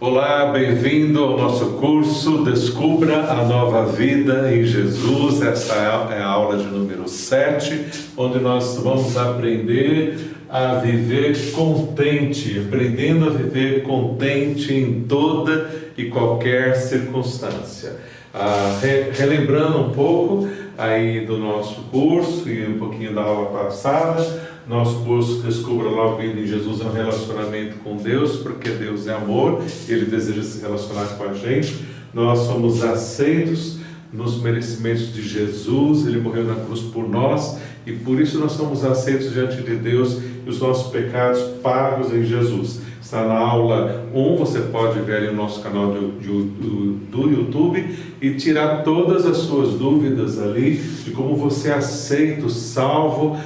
Olá, bem-vindo ao nosso curso Descubra a Nova Vida em Jesus. Essa é a aula de número 7, onde nós vamos aprender a viver contente, aprendendo a viver contente em toda e qualquer circunstância. Relembrando um pouco aí do nosso curso e um pouquinho da aula passada, nosso curso Descubra a Nova Vida em Jesus é um relacionamento com Deus, porque Deus é amor e Ele deseja se relacionar com a gente. Nós somos aceitos nos merecimentos de Jesus, Ele morreu na cruz por nós e por isso nós somos aceitos diante de Deus e os nossos pecados pagos em Jesus. Está na aula 1, você pode ver ali no nosso canal do YouTube e tirar todas as suas dúvidas ali de como você é aceito, salvo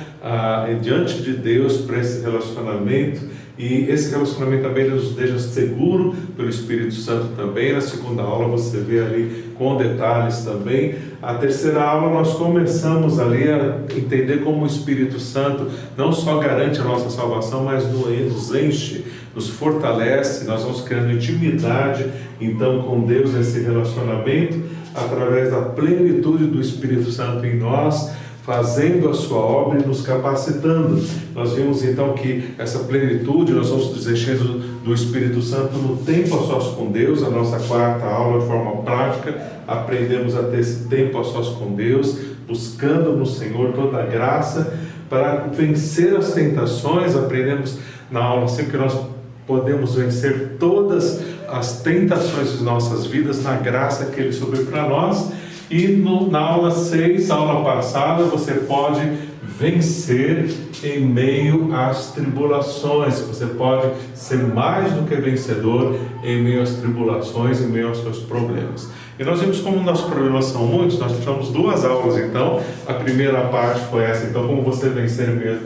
diante de Deus para esse relacionamento. E esse relacionamento também nos deixa seguro pelo Espírito Santo também. Na segunda aula você vê ali com detalhes também. A terceira aula nós começamos ali a entender como o Espírito Santo não só garante a nossa salvação, mas nos enche, nos fortalece. Nós vamos criando intimidade então com Deus nesse relacionamento através da plenitude do Espírito Santo em nós, fazendo a sua obra e nos capacitando. Nós vimos então que essa plenitude nós vamos nos enchendo do Espírito Santo no tempo a sós com Deus. A nossa quarta aula, de forma prática, aprendemos a ter esse tempo a sós com Deus, buscando no Senhor toda a graça para vencer as tentações. Aprendemos na aula sempre que nós podemos vencer todas as tentações de nossas vidas na graça que Ele supriu para nós. E na aula 6, aula passada, você pode vencer em meio às tribulações. Você pode ser mais do que vencedor em meio às tribulações, em meio aos seus problemas. E nós vimos como nossos problemas são muitos. Nós tivemos 2 aulas então. A primeira parte foi essa, então, como você vencer em meio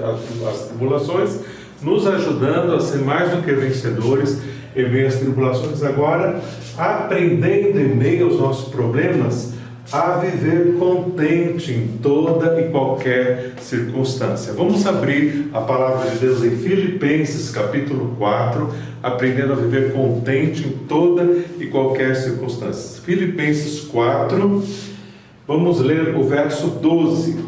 às tribulações, nos ajudando a ser mais do que vencedores em meio às tribulações. Agora, aprendendo em meio aos nossos problemas, a viver contente em toda e qualquer circunstância. Vamos abrir a palavra de Deus em Filipenses capítulo 4, aprendendo a viver contente em toda e qualquer circunstância. Filipenses 4, vamos ler o verso 12.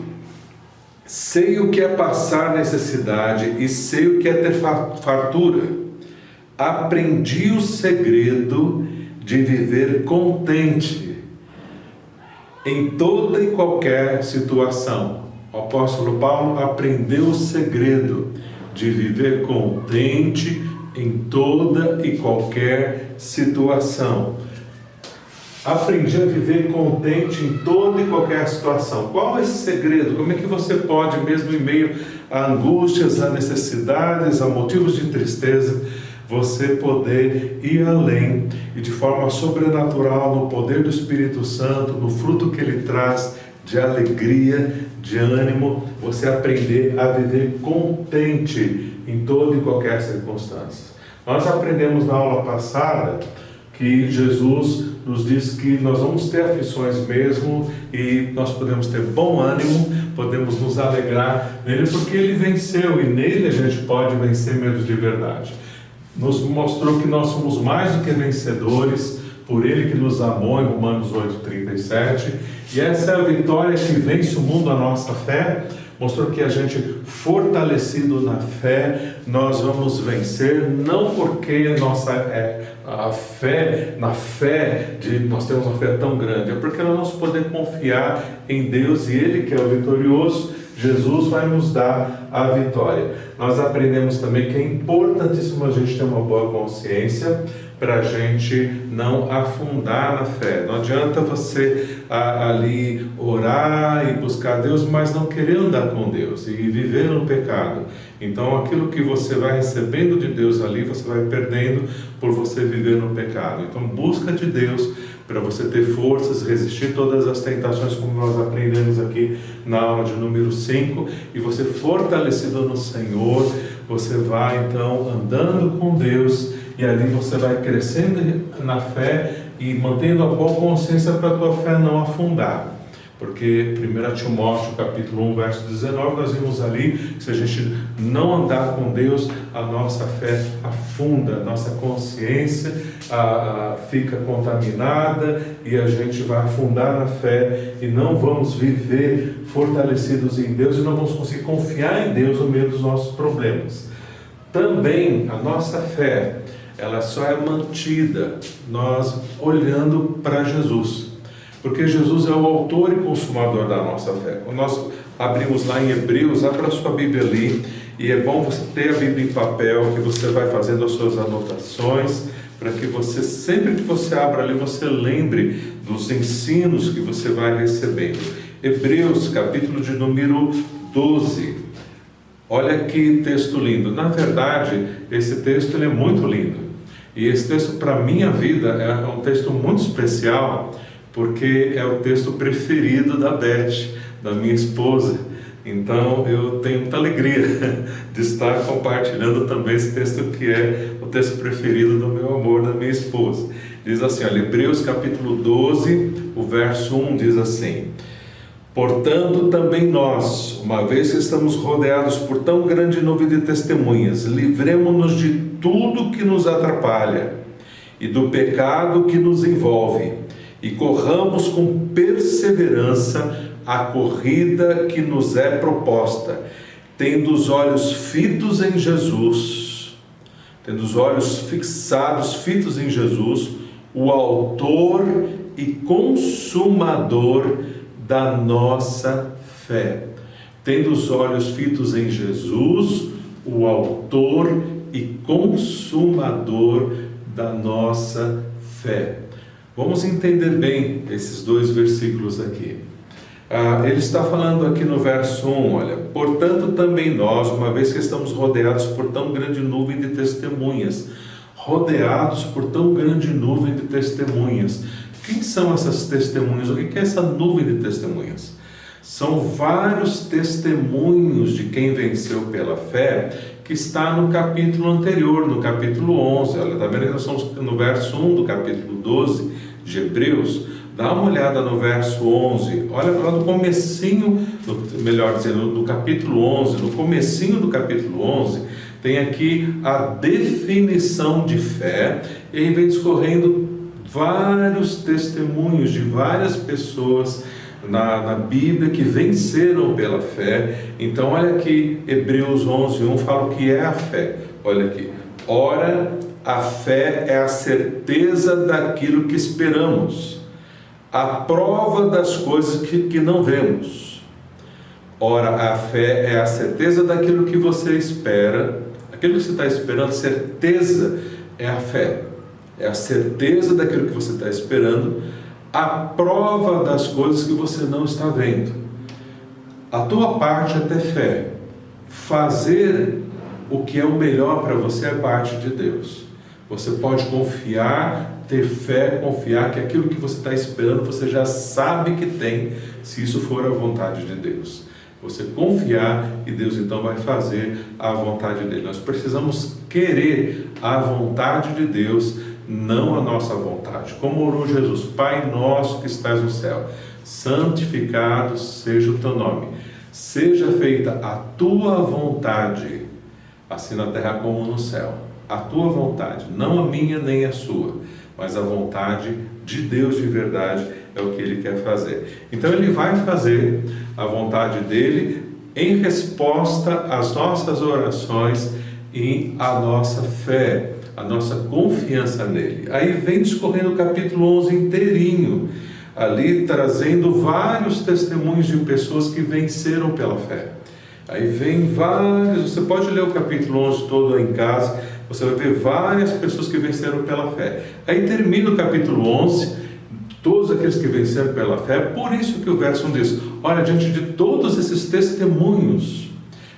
Sei o que é passar necessidade e sei o que é ter fartura. Aprendi o segredo de viver contente em toda e qualquer situação. O apóstolo Paulo aprendeu o segredo de viver contente em toda e qualquer situação. Aprendi a viver contente em toda e qualquer situação. Qual é esse segredo? Como é que você pode, mesmo em meio a angústias, a necessidades, a motivos de tristeza, você poder ir além e de forma sobrenatural, no poder do Espírito Santo, no fruto que Ele traz de alegria, de ânimo, você aprender a viver contente em toda e qualquer circunstância. Nós aprendemos na aula passada que Jesus nos diz que nós vamos ter aflições mesmo e nós podemos ter bom ânimo, podemos nos alegrar nele porque Ele venceu e nele a gente pode vencer medos de verdade. Nos mostrou que nós somos mais do que vencedores, por Ele que nos amou, em Romanos 8:37, e essa é a vitória que vence o mundo, a nossa fé. Mostrou que a gente, fortalecido na fé, nós vamos vencer, não porque nós temos uma fé tão grande, é porque nós vamos poder confiar em Deus e Ele que é o vitorioso. Jesus vai nos dar a vitória. Nós aprendemos também que é importantíssimo a gente ter uma boa consciência para a gente não afundar na fé. Não adianta você ali orar e buscar Deus, mas não querer andar com Deus e viver no pecado. Então aquilo que você vai recebendo de Deus ali, você vai perdendo por você viver no pecado. Então busca de Deus para você ter forças, resistir todas as tentações, como nós aprendemos aqui na aula de número 5, e você fortalecido no Senhor, você vai então andando com Deus, e ali você vai crescendo na fé e mantendo a boa consciência para a tua fé não afundar. Porque 1 Timóteo capítulo 1, verso 19, nós vimos ali que se a gente não andar com Deus, a nossa fé afunda, a nossa consciência fica contaminada e a gente vai afundar na fé e não vamos viver fortalecidos em Deus e não vamos conseguir confiar em Deus no meio dos nossos problemas. Também a nossa fé, ela só é mantida nós olhando para Jesus. Porque Jesus é o autor e consumador da nossa fé. Quando nós abrimos lá em Hebreus, abra a sua Bíblia ali, e é bom você ter a Bíblia em papel, que você vai fazendo as suas anotações, para que você, sempre que você abra ali, você lembre dos ensinos que você vai recebendo. Hebreus, capítulo de número 12. Olha que texto lindo. Na verdade, esse texto ele é muito lindo. E esse texto, para a minha vida, é um texto muito especial, porque é o texto preferido da Beth, da minha esposa. Então eu tenho muita alegria de estar compartilhando também esse texto que é o texto preferido do meu amor, da minha esposa. Diz assim, olha, Hebreus capítulo 12, o verso 1 diz assim: portanto também nós, uma vez que estamos rodeados por tão grande nuvem de testemunhas, livremo-nos de tudo que nos atrapalha e do pecado que nos envolve, e corramos com perseverança a corrida que nos é proposta, tendo os olhos fitos em Jesus, tendo os olhos fitos em Jesus, o autor e consumador da nossa fé. Tendo os olhos fitos em Jesus, o autor e consumador da nossa fé. Vamos entender bem esses dois versículos aqui. Ele está falando aqui no verso 1, olha, portanto também nós, uma vez que estamos rodeados por tão grande nuvem de testemunhas, rodeados por tão grande nuvem de testemunhas. Quem são essas testemunhas? O que é essa nuvem de testemunhas? São vários testemunhos de quem venceu pela fé, que está no capítulo anterior, no capítulo 11. Olha, está vendo que nós estamos no verso 1 do capítulo 12 de Hebreus? Dá uma olhada no verso 11, olha lá no comecinho, melhor dizendo, no capítulo 11, no comecinho do capítulo 11, tem aqui a definição de fé, e aí vem discorrendo vários testemunhos de várias pessoas na Bíblia que venceram pela fé. Então olha aqui, Hebreus 11:1 fala o que é a fé. Olha aqui, ora, a fé é a certeza daquilo que esperamos, a prova das coisas que não vemos. Ora, a fé é a certeza daquilo que você espera, aquilo que você está esperando, certeza é a fé, é a certeza daquilo que você está esperando, a prova das coisas que você não está vendo. A tua parte é ter fé, fazer o que é o melhor para você é parte de Deus. Você pode confiar, ter fé, confiar que aquilo que você está esperando, você já sabe que tem, se isso for a vontade de Deus. Você confiar e Deus então vai fazer a vontade dele. Nós precisamos querer a vontade de Deus, não a nossa vontade. Como orou Jesus: Pai nosso que estás no céu, santificado seja o teu nome. Seja feita a tua vontade, assim na terra como no céu. A tua vontade, não a minha nem a sua, mas a vontade de Deus de verdade é o que Ele quer fazer. Então Ele vai fazer a vontade dEle em resposta às nossas orações e à nossa fé, a nossa confiança nele. Aí vem discorrendo o capítulo 11 inteirinho, ali trazendo vários testemunhos de pessoas que venceram pela fé. Aí vem vários, você pode ler o capítulo 11 todo em casa, você vai ver várias pessoas que venceram pela fé. Aí termina o capítulo 11, todos aqueles que venceram pela fé. Por isso que o verso 1 diz: olha, diante de todos esses testemunhos,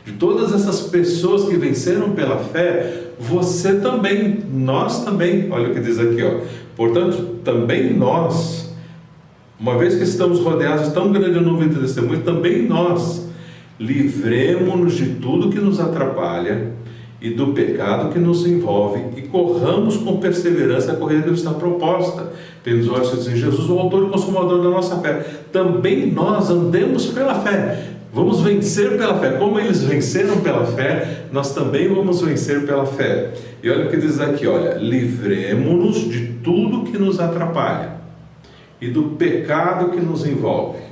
de todas essas pessoas que venceram pela fé, você também, nós também, olha o que diz aqui, ó. Portanto, também nós, uma vez que estamos rodeados de tão grande nuvem de testemunhos, também nós livremo-nos de tudo que nos atrapalha e do pecado que nos envolve, e corramos com perseverança a corrida que nos está proposta, tendo os olhos em Jesus, o autor e consumador da nossa fé. Também nós andemos pela fé. Vamos vencer pela fé. Como eles venceram pela fé, nós também vamos vencer pela fé. E olha o que diz aqui, olha: livremo-nos de tudo que nos atrapalha e do pecado que nos envolve.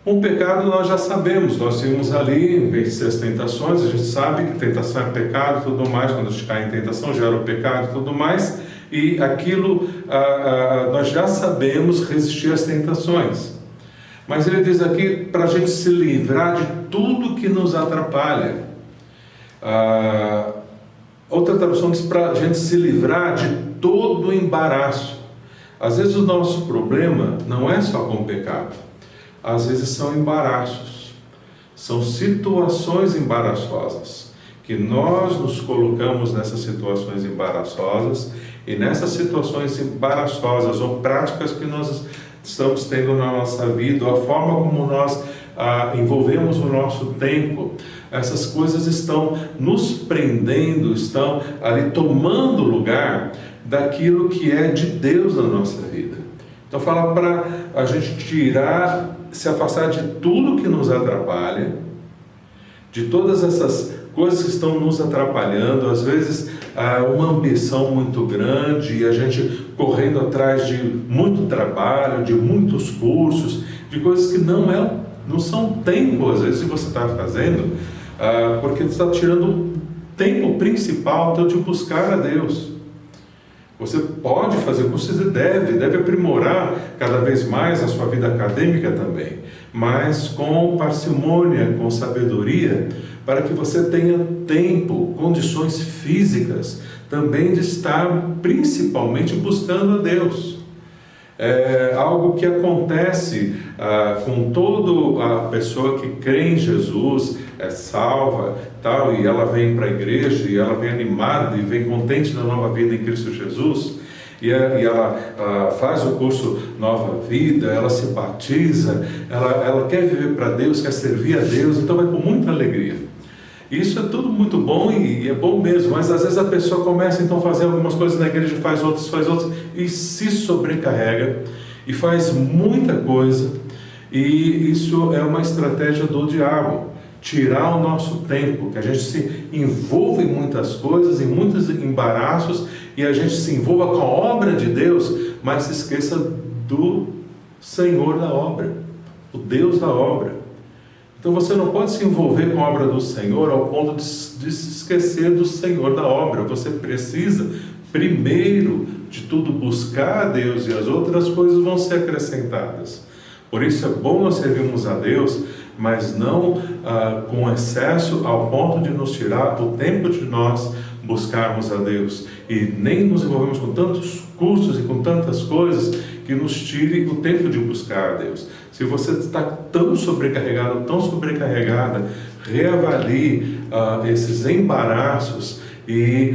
O pecado nós já sabemos, nós tínhamos ali vencer as tentações, a gente sabe que tentação é pecado e tudo mais, quando a gente cai em tentação gera o pecado e tudo mais, e aquilo nós já sabemos resistir às tentações. Mas ele diz aqui para a gente se livrar de tudo que nos atrapalha. Outra tradução diz para a gente se livrar de todo embaraço. Às vezes o nosso problema não é só com o pecado. Às vezes são embaraços, são situações embaraçosas, que nós nos colocamos nessas situações embaraçosas, e nessas situações embaraçosas ou práticas que nós estamos tendo na nossa vida, a forma como nós envolvemos o nosso tempo, essas coisas estão nos prendendo, estão ali tomando lugar daquilo que é de Deus na nossa vida. Então fala para a gente se afastar de tudo que nos atrapalha, de todas essas coisas que estão nos atrapalhando, às vezes uma ambição muito grande, e a gente correndo atrás de muito trabalho, de muitos cursos, de coisas que não são tempo, às vezes, que você está fazendo, porque você está tirando o tempo principal então, de buscar a Deus. Você pode fazer cursos e deve aprimorar cada vez mais a sua vida acadêmica também, mas com parcimônia, com sabedoria, para que você tenha tempo, condições físicas também de estar principalmente buscando a Deus. É algo que acontece com toda a pessoa que crê em Jesus, é salva, tal, e ela vem para a igreja, e ela vem animada, e vem contente da nova vida em Cristo Jesus, e ela faz o curso Nova Vida, ela se batiza, ela quer viver para Deus, quer servir a Deus, então vai com muita alegria. Isso é tudo muito bom e é bom mesmo, mas às vezes a pessoa começa então a fazer algumas coisas na igreja, faz outras, e se sobrecarrega, e faz muita coisa, e isso é uma estratégia do diabo, tirar o nosso tempo, que a gente se envolva em muitas coisas, em muitos embaraços, e a gente se envolva com a obra de Deus, mas se esqueça do Senhor da obra, o Deus da obra. Então você não pode se envolver com a obra do Senhor ao ponto de se esquecer do Senhor da obra. Você precisa, primeiro de tudo, buscar a Deus, e as outras coisas vão ser acrescentadas. Por isso é bom nós servirmos a Deus, mas não com excesso ao ponto de nos tirar o tempo de nós buscarmos a Deus, e nem nos envolvemos com tantos cursos e com tantas coisas que nos tire o tempo de buscar a Deus. Se você está tão sobrecarregado, tão sobrecarregada, reavalie esses embaraços e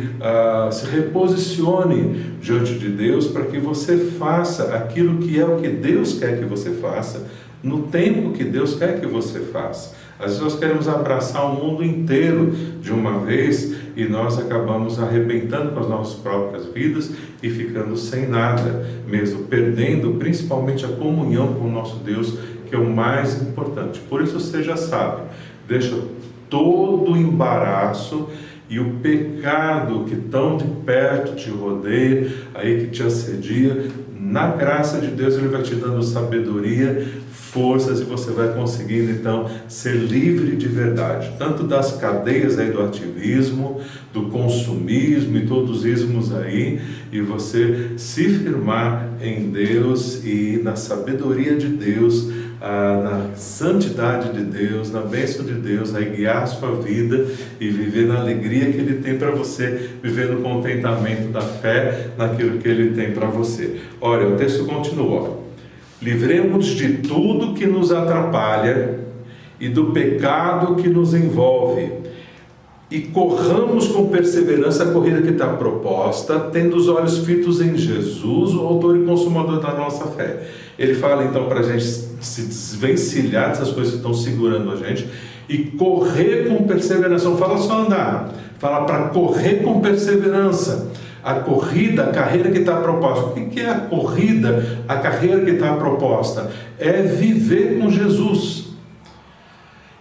se reposicione diante de Deus para que você faça aquilo que é o que Deus quer que você faça, no tempo que Deus quer que você faça. Às vezes nós queremos abraçar o mundo inteiro de uma vez e nós acabamos arrebentando com as nossas próprias vidas e ficando sem nada mesmo, perdendo principalmente a comunhão com o nosso Deus, que é o mais importante. Por isso você já sabe, deixa todo o embaraço e o pecado que tão de perto te rodeia, aí que te assedia, na graça de Deus Ele vai te dando sabedoria, forças, e você vai conseguindo então ser livre de verdade, tanto das cadeias aí do ativismo, do consumismo e todos os ismos aí, e você se firmar em Deus e na sabedoria de Deus, na santidade de Deus, na bênção de Deus, aí guiar a sua vida e viver na alegria que Ele tem para você, viver no contentamento da fé naquilo que Ele tem para você. Olha, o texto continua: livremos de tudo que nos atrapalha e do pecado que nos envolve, e corramos com perseverança a corrida que está proposta, tendo os olhos fitos em Jesus, o autor e consumador da nossa fé. Ele fala então para a gente se desvencilhar dessas coisas que estão segurando a gente e correr com perseverança. Não fala só andar, fala para correr com perseverança. A corrida, a carreira que está proposta. O que é a corrida, a carreira que está proposta? É viver com Jesus.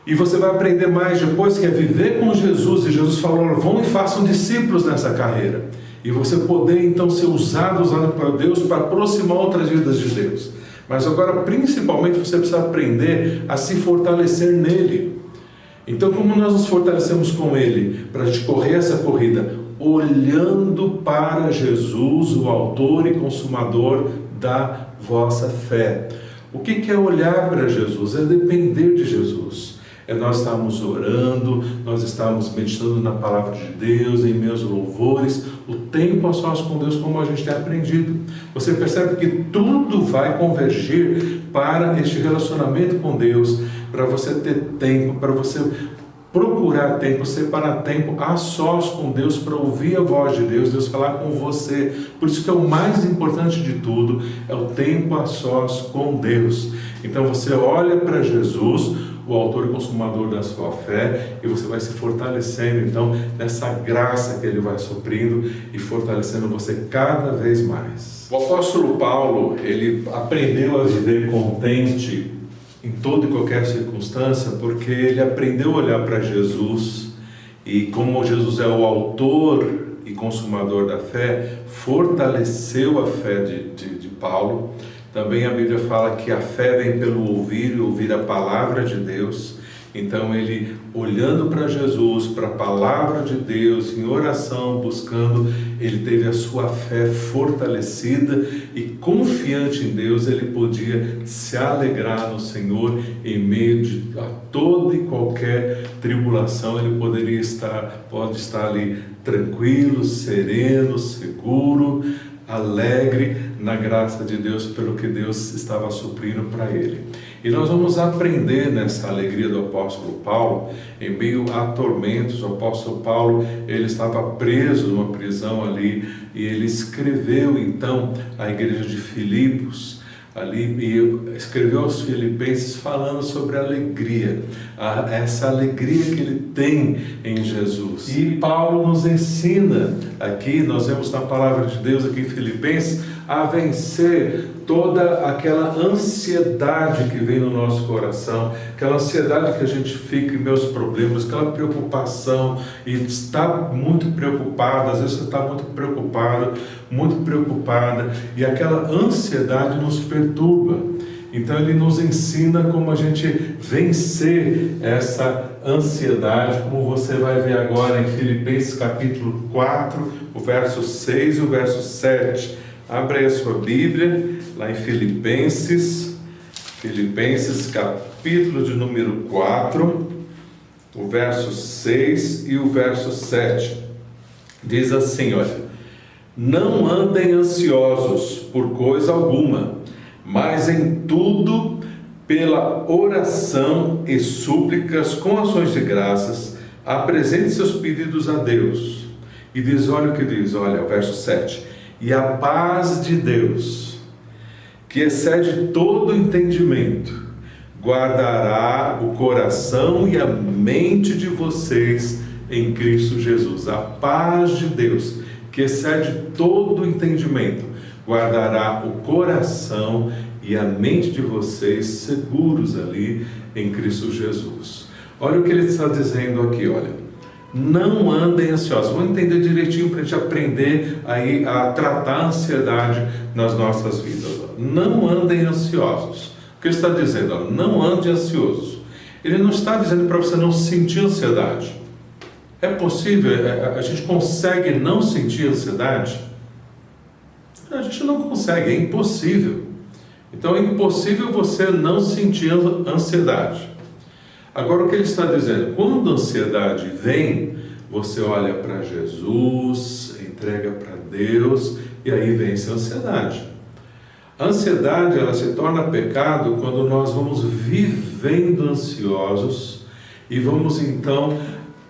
E você vai aprender mais depois que é viver com Jesus. E Jesus falou, vão e façam discípulos nessa carreira. E você poder então ser usado por Deus para aproximar outras vidas de Deus. Mas agora, principalmente, você precisa aprender a se fortalecer nele. Então, como nós nos fortalecemos com ele para a gente correr essa corrida? Olhando para Jesus, o autor e consumador da vossa fé. O que é olhar para Jesus? É depender de Jesus. É nós estarmos orando, nós estarmos meditando na palavra de Deus, em meus louvores, o tempo a sós com Deus, como a gente tem aprendido. Você percebe que tudo vai convergir para este relacionamento com Deus, para você ter tempo, para você procurar tempo, separar tempo a sós com Deus, para ouvir a voz de Deus, Deus falar com você. Por isso que é o mais importante de tudo, é o tempo a sós com Deus. Então você olha para Jesus, o autor e consumador da sua fé, e você vai se fortalecendo então nessa graça que ele vai suprindo e fortalecendo você cada vez mais. O apóstolo Paulo, ele aprendeu a viver contente em toda e qualquer circunstância, porque ele aprendeu a olhar para Jesus, e como Jesus é o autor e consumador da fé, fortaleceu a fé de Paulo. Também a Bíblia fala que a fé vem pelo ouvir e ouvir a palavra de Deus. Então ele, olhando para Jesus, para a palavra de Deus, em oração, buscando, ele teve a sua fé fortalecida e confiante em Deus, ele podia se alegrar no Senhor em meio a toda e qualquer tribulação. Ele pode estar ali tranquilo, sereno, seguro, alegre na graça de Deus, pelo que Deus estava suprindo para ele. E nós vamos aprender nessa alegria do apóstolo Paulo, em meio a tormentos. O apóstolo Paulo, ele estava preso numa prisão ali, e ele escreveu então à igreja de Filipos, ali, e escreveu aos filipenses falando sobre a alegria, essa alegria que ele tem em Jesus. E Paulo nos ensina aqui, nós vemos na palavra de Deus aqui em Filipenses, a vencer toda aquela ansiedade que vem no nosso coração, aquela ansiedade que a gente fica em meus problemas, aquela preocupação, e está muito preocupado, às vezes você está muito preocupado, muito preocupada, e aquela ansiedade nos perturba. Então ele nos ensina como a gente vencer essa ansiedade, como você vai ver agora em Filipenses capítulo 4, o verso 6 e o verso 7. Abre aí a sua Bíblia, lá em Filipenses capítulo de número 4, o verso 6 e o verso 7. Diz assim, olha: não andem ansiosos por coisa alguma, mas em tudo, pela oração e súplicas, com ações de graças, apresente seus pedidos a Deus. E diz, olha o que diz, olha, o verso 7. E a paz de Deus, que excede todo entendimento, guardará o coração e a mente de vocês em Cristo Jesus. A paz de Deus, que excede todo entendimento, guardará o coração e a mente de vocês seguros ali em Cristo Jesus. Olha o que ele está dizendo aqui, olha. Não andem ansiosos. Vamos entender direitinho para a gente aprender aí a tratar a ansiedade nas nossas vidas. Não andem ansiosos. O que ele está dizendo? Ó, não ande ansioso. Ele não está dizendo para você não sentir ansiedade. É possível, a gente consegue não sentir ansiedade? A gente não consegue, é impossível. Então é impossível você não sentir ansiedade. Agora o que ele está dizendo? Quando a ansiedade vem, você olha para Jesus, entrega para Deus e aí vence a ansiedade. A ansiedade, ela se torna pecado quando nós vamos vivendo ansiosos e vamos então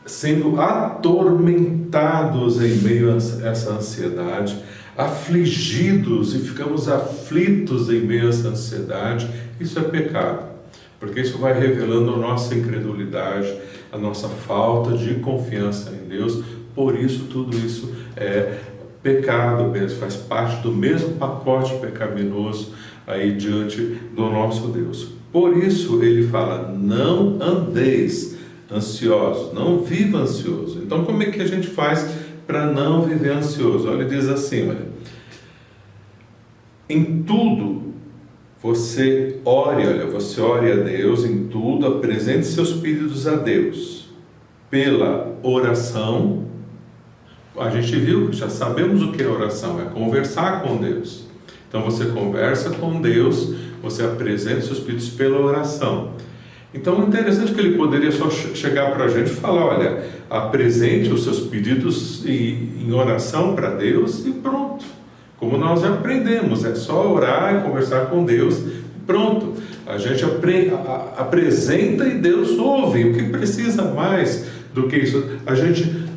sendo atormentados em meio a essa ansiedade, afligidos e ficamos aflitos em meio a essa ansiedade. Isso é pecado. Porque isso vai revelando a nossa incredulidade, a nossa falta de confiança em Deus, por isso tudo isso é pecado mesmo, faz parte do mesmo pacote pecaminoso aí diante do nosso Deus. Por isso ele fala, não andeis ansiosos, não viva ansioso. Então como é que a gente faz para não viver ansioso? Olha, ele diz assim, olha, em tudo você ore a Deus, em tudo apresente seus pedidos a Deus, pela oração. A gente viu, já sabemos o que é oração, é conversar com Deus. Então você conversa com Deus, você apresenta seus pedidos pela oração. Então é interessante que ele poderia só chegar para a gente e falar, olha, apresente os seus pedidos em oração para Deus e pronto. Como nós já aprendemos, é só orar e conversar com Deus e pronto. A gente apresenta e Deus ouve. O que precisa mais do que isso? A gente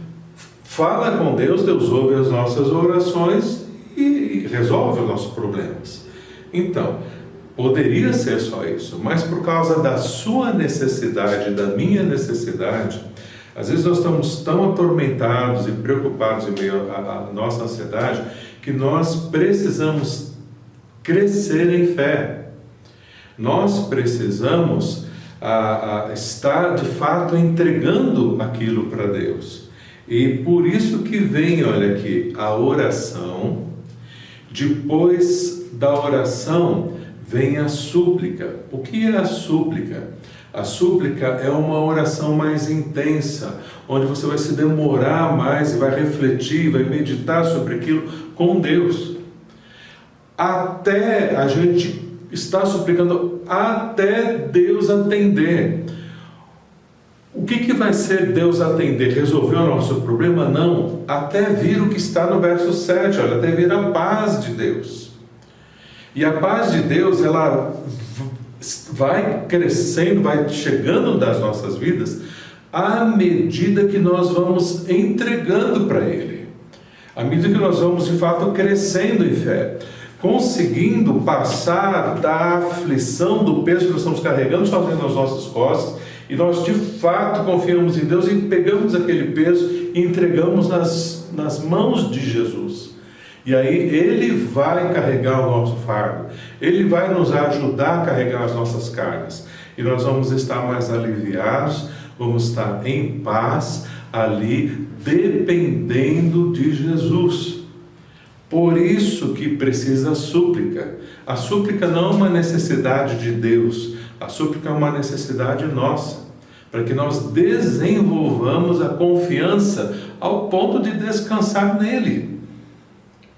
fala com Deus, Deus ouve as nossas orações e resolve os nossos problemas. Então, poderia ser só isso, mas por causa da sua necessidade, da minha necessidade, às vezes nós estamos tão atormentados e preocupados em meio à nossa ansiedade que nós precisamos crescer em fé. Nós precisamos estar de fato entregando aquilo para Deus. E por isso que vem, olha aqui, a oração. Depois da oração vem a súplica. O que é a súplica? A súplica é uma oração mais intensa, onde você vai se demorar mais e vai refletir, vai meditar sobre aquilo com Deus. Até a gente está suplicando, até Deus atender. O que vai ser Deus atender? Resolver o nosso problema? Não. Até vir o que está no verso 7, olha, até vir a paz de Deus. E a paz de Deus, ela vai crescendo, vai chegando nas nossas vidas à medida que nós vamos entregando para Ele, à medida que nós vamos de fato crescendo em fé, conseguindo passar da aflição, do peso que nós estamos carregando sozinhos nas nossas costas, e nós de fato confiamos em Deus e pegamos aquele peso e entregamos nas mãos de Jesus. E aí Ele vai carregar o nosso fardo, Ele vai nos ajudar a carregar as nossas cargas, e nós vamos estar mais aliviados, vamos estar em paz ali, dependendo de Jesus. Por isso que precisa a súplica. A súplica não é uma necessidade de Deus, a súplica é uma necessidade nossa, para que nós desenvolvamos a confiança ao ponto de descansar nele.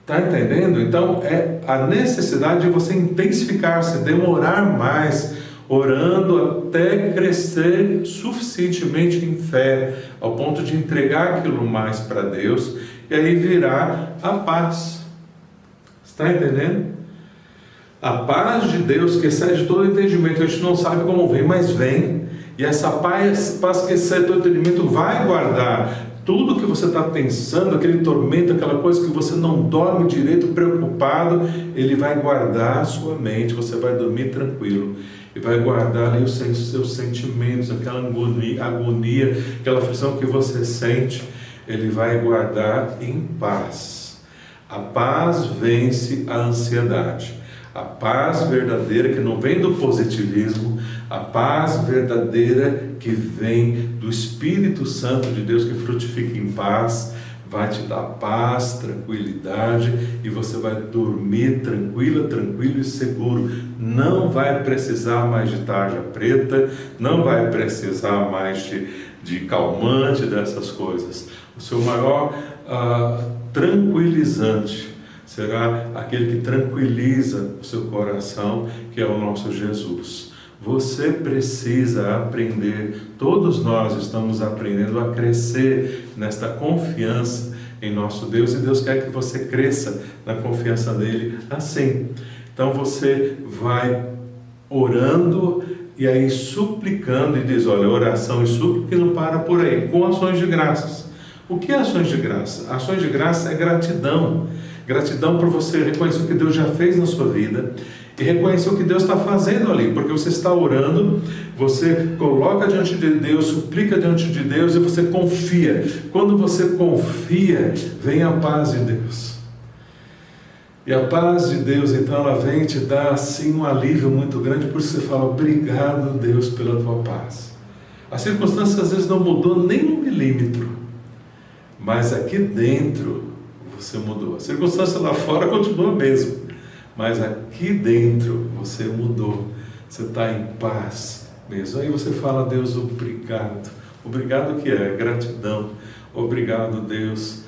Está entendendo? Então, é a necessidade de você intensificar-se, demorar mais, orando até crescer suficientemente em fé, ao ponto de entregar aquilo mais para Deus, e aí virá a paz. Está entendendo? A paz de Deus que excede todo entendimento, a gente não sabe como vem, mas vem, e essa paz que excede todo entendimento vai guardar tudo que você está pensando, aquele tormento, aquela coisa que você não dorme direito, preocupado, Ele vai guardar a sua mente, você vai dormir tranquilo, e vai guardar ali os seus sentimentos, aquela agonia, aquela aflição que você sente, Ele vai guardar em paz. A paz vence a ansiedade. A paz verdadeira que não vem do positivismo, a paz verdadeira que vem do Espírito Santo de Deus, que frutifica em paz, vai te dar paz, tranquilidade, e você vai dormir tranquilo e seguro. Não vai precisar mais de tarja preta, não vai precisar mais de calmante, dessas coisas. O seu maior tranquilizante será aquele que tranquiliza o seu coração, que é o nosso Jesus. Você precisa aprender, todos nós estamos aprendendo a crescer nesta confiança em nosso Deus, e Deus quer que você cresça na confiança nele assim. Então você vai orando e aí suplicando, e diz, olha, oração e súplica não para por aí, com ações de graças. O que é ações de graça? Ações de graça é gratidão. Gratidão por você reconhecer o que Deus já fez na sua vida, E reconhecer o que Deus está fazendo ali, porque você está orando, você coloca diante de Deus, suplica diante de Deus e você confia. Quando você confia, vem a paz de Deus. E a paz de Deus, então, ela vem te dar assim um alívio muito grande, por isso você fala: obrigado, Deus, pela tua paz. A circunstância às vezes não mudou nem 1 milímetro, mas aqui dentro você mudou. A circunstância lá fora continua a mesma, mas aqui dentro você mudou. Você está em paz mesmo. Aí você fala: Deus, obrigado. Obrigado que é gratidão. Obrigado, Deus,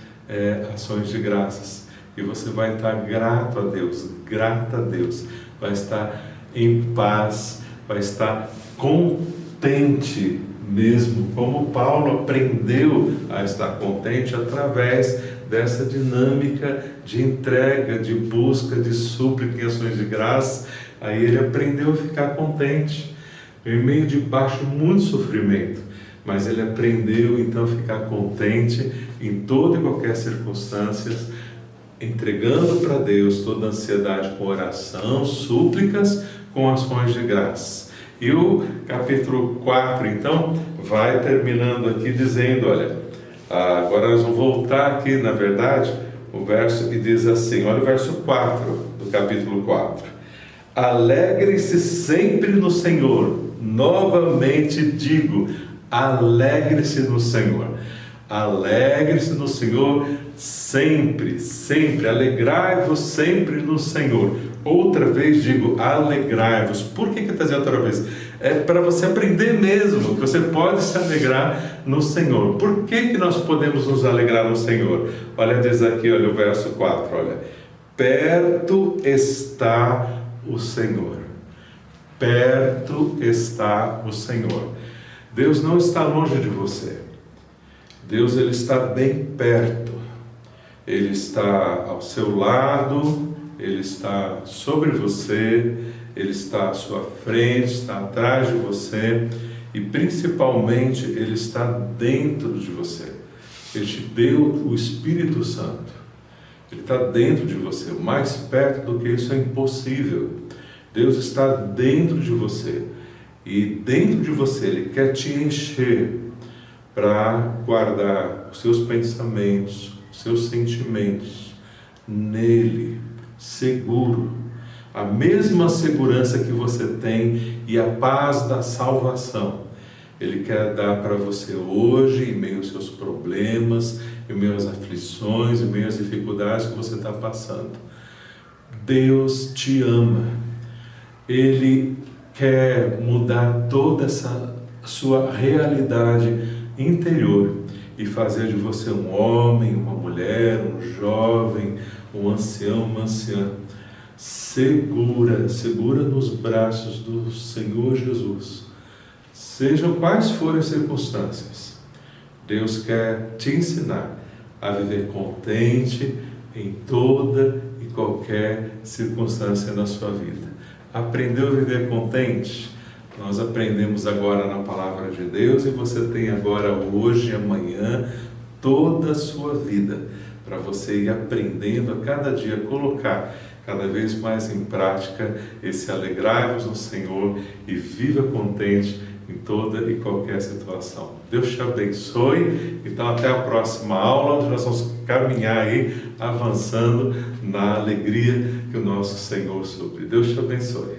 ações de graças. E você vai estar grato a Deus, grata a Deus, vai estar em paz, vai estar contente mesmo, como Paulo aprendeu a estar contente através dessa dinâmica de entrega, de busca, de súplica e ações de graça. Aí ele aprendeu a ficar contente, em meio de baixo muito sofrimento, mas ele aprendeu então a ficar contente em toda e qualquer circunstância, entregando para Deus toda a ansiedade com oração, súplicas, com ações de graça. E o capítulo 4, então, vai terminando aqui dizendo, olha, agora nós vamos voltar aqui, na verdade, o verso que diz assim, olha o verso 4 do capítulo 4. Alegre-se sempre no Senhor, novamente digo, alegre-se no Senhor. Alegre-se no Senhor sempre, sempre, alegrai-vos sempre no Senhor. Outra vez digo, alegrai-vos. Por que está dizendo outra vez? É para você aprender mesmo, que você pode se alegrar no Senhor. Por que nós podemos nos alegrar no Senhor? Olha, diz aqui, olha o verso 4, olha. Perto está o Senhor. Perto está o Senhor. Deus não está longe de você. Deus, ele está bem perto, ele está ao seu lado, ele está sobre você, ele está à sua frente, está atrás de você e principalmente ele está dentro de você. Ele te deu o Espírito Santo, ele está dentro de você, mais perto do que isso é impossível. Deus está dentro de você e dentro de você ele quer te encher para guardar os seus pensamentos, os seus sentimentos nele, seguro. A mesma segurança que você tem e a paz da salvação, ele quer dar para você hoje, em meio aos seus problemas, em meio às aflições, em meio às dificuldades que você está passando. Deus te ama. Ele quer mudar toda essa sua realidade interior e fazer de você um homem, uma mulher, um jovem, um ancião, uma anciã, segura nos braços do Senhor Jesus. Sejam quais forem as circunstâncias, Deus quer te ensinar a viver contente em toda e qualquer circunstância da sua vida. Aprendeu a viver contente? Nós aprendemos agora na Palavra de Deus e você tem agora, hoje e amanhã, toda a sua vida para você ir aprendendo a cada dia, colocar cada vez mais em prática esse alegrai-vos no Senhor e viva contente em toda e qualquer situação. Deus te abençoe. Então até a próxima aula, onde nós vamos caminhar aí, avançando na alegria que o nosso Senhor supre. Deus te abençoe.